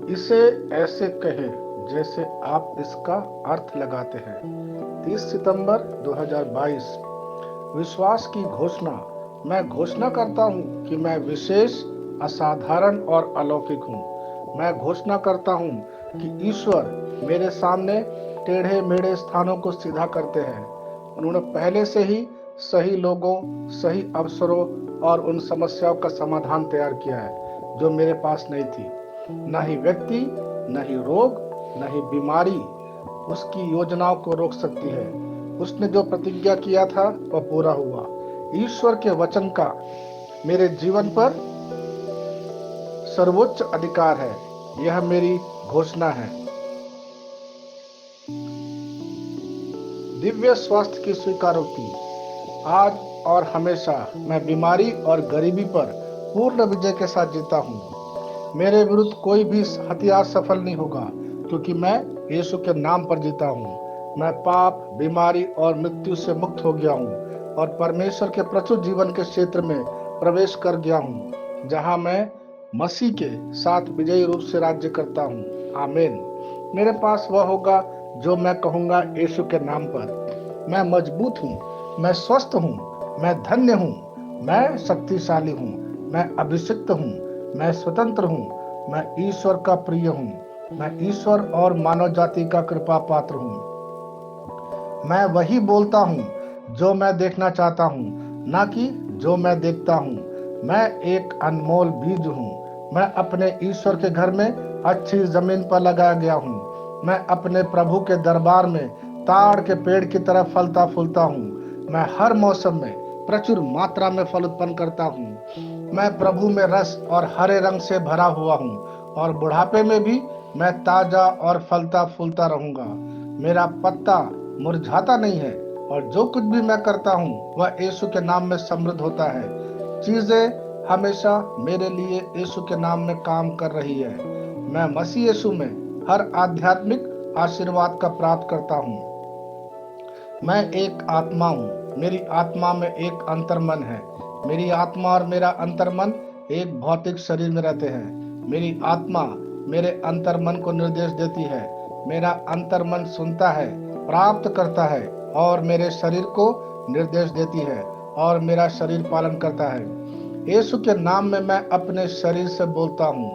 इसे ऐसे कहें जैसे आप इसका अर्थ लगाते हैं। 30 सितंबर 2022। विश्वास की घोषणा। मैं घोषणा करता हूँ कि मैं विशेष, असाधारण और अलौकिक हूँ। मैं घोषणा करता हूँ कि ईश्वर मेरे सामने टेढ़े मेढ़े स्थानों को सीधा करते हैं। उन्होंने पहले से ही सही लोगों, सही अवसरों और उन समस्याओं का समाधान तैयार किया है जो मेरे पास नहीं थी। न ही व्यक्ति, न ही रोग, न ही बीमारी उसकी योजनाओं को रोक सकती है। उसने जो प्रतिज्ञा किया था वह पूरा हुआ। ईश्वर के वचन का मेरे जीवन पर सर्वोच्च अधिकार है। यह मेरी घोषणा है। दिव्य स्वास्थ्य की स्वीकारोक्ति। आज और हमेशा मैं बीमारी और गरीबी पर पूर्ण विजय के साथ जीता हूँ। मेरे विरुद्ध कोई भी हथियार सफल नहीं होगा, क्योंकि मैं यीशु के नाम पर जीता हूँ। मैं पाप, बीमारी और मृत्यु से मुक्त हो गया हूँ और परमेश्वर के प्रचुर जीवन के क्षेत्र में प्रवेश कर गया हूँ, जहाँ मैं मसीह के साथ विजयी रूप से राज्य करता हूँ। आमीन। मेरे पास वह होगा जो मैं कहूँगा यीशु के नाम पर। मैं मजबूत हूँ, मैं स्वस्थ हूँ, मैं धन्य हूँ, मैं शक्तिशाली हूँ, मैं अभिषिक्त हूँ, मैं स्वतंत्र हूँ, मैं ईश्वर का प्रिय हूँ, मैं ईश्वर और मानव जाति का कृपा पात्र हूँ। मैं वही बोलता हूँ जो मैं देखना चाहता हूँ, ना कि जो मैं देखता हूँ। मैं एक अनमोल बीज हूँ। मैं अपने ईश्वर के घर में अच्छी जमीन पर लगाया गया हूँ। मैं अपने प्रभु के दरबार में ताड़ के पेड़ की तरह फलता फूलता हूँ। मैं हर मौसम में प्रचुर मात्रा में फल उत्पन्न करता हूँ। मैं प्रभु में रस और हरे रंग से भरा हुआ हूँ और बुढ़ापे में भी मैं ताजा और फलता फूलता रहूंगा। मेरा पत्ता मुरझाता नहीं है और जो कुछ भी मैं करता हूँ वह यीशु के नाम में समृद्ध होता है। चीजें हमेशा मेरे लिए यीशु के नाम में काम कर रही है। मैं मसीह यीशु में हर आध्यात्मिक आशीर्वाद का प्राप्त करता हूँ। मैं एक आत्मा हूँ। मेरी आत्मा में एक अंतर्मन है। मेरी आत्मा और मेरा अंतर्मन एक भौतिक शरीर में रहते हैं। मेरी आत्मा मेरे अंतर्मन को निर्देश देती है। मेरा अंतर्मन सुनता है, प्राप्त करता है और मेरे शरीर को निर्देश देती है और मेरा शरीर पालन करता है। यीशु के नाम में मैं अपने शरीर से बोलता हूँ।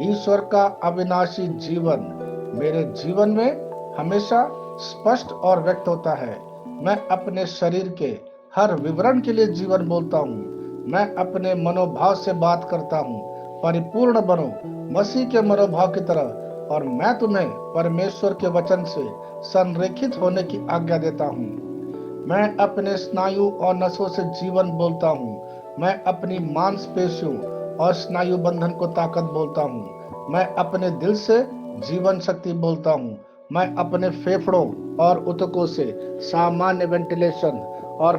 ईश्वर का अविनाशी जीवन मेरे जीवन में हमेशा स्पष्ट और व्यक्त होता है। मैं अपने शरीर के हर विवरण के लिए जीवन बोलता हूँ। मैं अपने मनोभाव से बात करता हूँ। परिपूर्ण बनो मसीह के मनोभाव की तरह और मैं तुम्हें परमेश्वर के वचन से संरेखित होने की आज्ञा देता हूँ। मैं अपने स्नायु और नसों से जीवन बोलता हूँ। मैं अपनी मांसपेशियों और स्नायु बंधन को ताकत बोलता हूँ। मैं अपने दिल से जीवन शक्ति बोलता हूँ। मैं अपने फेफड़ों और ऊतकों से सामान्य वेंटिलेशन और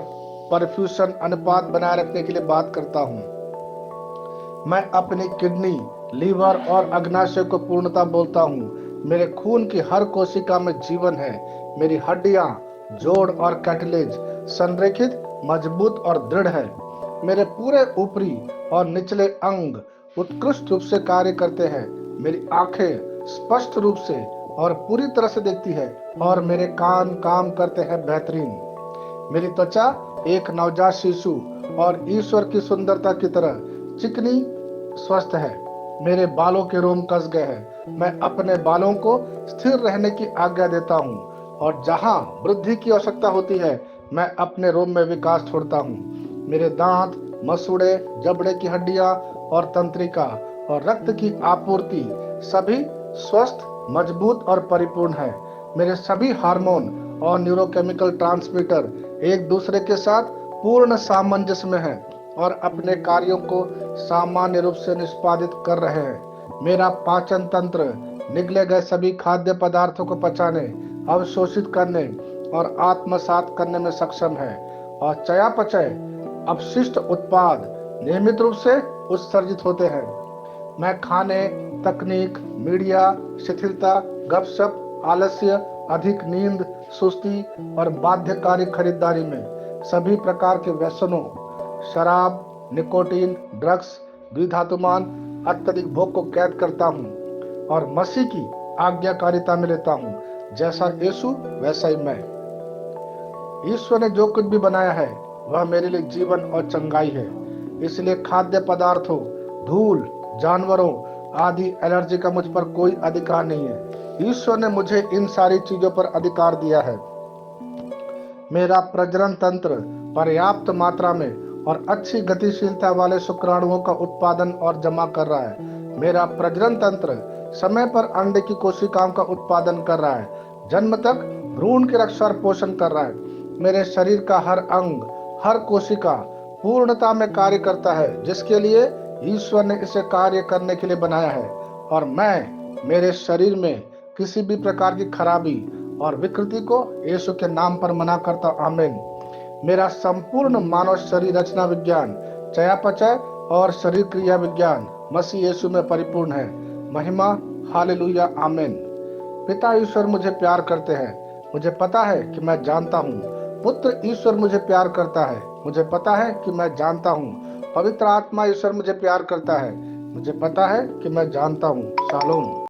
परफ्यूशन अनुपात बनाए रखने के लिए बात करता हूँ। मैं अपनी किडनी, लीवर और अग्नाशय को पूर्णता बोलता हूँ। मेरे खून की हर कोशिका में जीवन है। मेरी हड्डियां, जोड़ और कैटलेज संरेखित, मजबूत और दृढ़ है। मेरे पूरे ऊपरी और निचले अंग उत्कृष्ट रूप से कार्य करते हैं। मेरी आंखें स्पष्ट रूप से और पूरी तरह से देखती है और मेरे कान काम करते हैं बेहतरीन। मेरी त्वचा एक नवजात शिशु और ईश्वर की सुंदरता की तरह चिकनी स्वस्थ है। मेरे बालों के रोम कस गए हैं। मैं अपने बालों को स्थिर रहने की आज्ञा देता हूँ और जहाँ वृद्धि की आवश्यकता होती है मैं अपने रोम में विकास छोड़ता हूँ। मेरे दांत, मसूड़े, जबड़े की हड्डियां और तंत्रिका और रक्त की आपूर्ति सभी स्वस्थ, मजबूत और परिपूर्ण है। मेरे सभी हार्मोन और न्यूरोकेमिकल ट्रांसमीटर एक दूसरे के साथ पूर्ण सामंजस्य में हैं और अपने कार्यों को सामान्य रूप से निष्पादित कर रहे हैं। मेरा पाचन तंत्र निगले गए सभी खाद्य पदार्थों को पचाने, अवशोषित करने और आत्मसात करने में सक्षम है और चयापचय अपशिष्ट उत्पाद नियमित रूप से उत्सर्जित होते हैं। मैं खाने, तकनीक, मीडिया, शिथिलता, गपशप, आलस्य, अधिक नींद, सुस्ती और बाध्यकारी खरीदारी में सभी प्रकार के व्यसनों, शराब, निकोटीन, ड्रग्स, द्विधातुमान, अत्यधिक भोग को कैद करता हूँ। और मसीह की आज्ञाकारिता में लेता हूँ। जैसा यीशु वैसा ही मैं। ईश्वर ने जो कुछ भी बनाया है वह मेरे लिए जीवन और चंगाई है। इसलिए खाद्य पदार्थों, धूल, जानवरों आदि एलर्जी का मुझ पर कोई अधिकार नहीं है। ईश्वर ने मुझे इन सारी चीजों पर अधिकार दिया है। मेरा प्रजनन तंत्र पर्याप्त मात्रा में और अच्छी गतिशीलता वाले शुक्राणुओं का उत्पादन और जमा कर रहा है। मेरा प्रजनन तंत्र समय पर अंडे की कोशिकाओं का उत्पादन कर रहा है, जन्म तक भ्रूण की रक्षा और पोषण कर रहा है। मेरे शरीर का हर अंग, हर कोशिका पूर्णता में कार्य करता है, जिसके लिए ईश्वर ने इसे कार्य करने के लिए बनाया है। और मैं मेरे शरीर में किसी भी प्रकार की खराबी और विकृति को यीशु के नाम पर मना करता हूं। आमीन। मेरा संपूर्ण मानव शरीर रचना विज्ञान, चयापचय और शरीर क्रिया विज्ञान मसीह यीशु में परिपूर्ण है। महिमा, हालेलुया, आमीन। पिता ईश्वर मुझे प्यार करते हैं, मुझे पता है कि मैं जानता हूँ। पुत्र ईश्वर मुझे प्यार करता है, मुझे पता है कि मैं जानता हूँ। पवित्र आत्मा ईश्वर मुझे प्यार करता है, मुझे पता है कि मैं जानता हूँ। शालोम।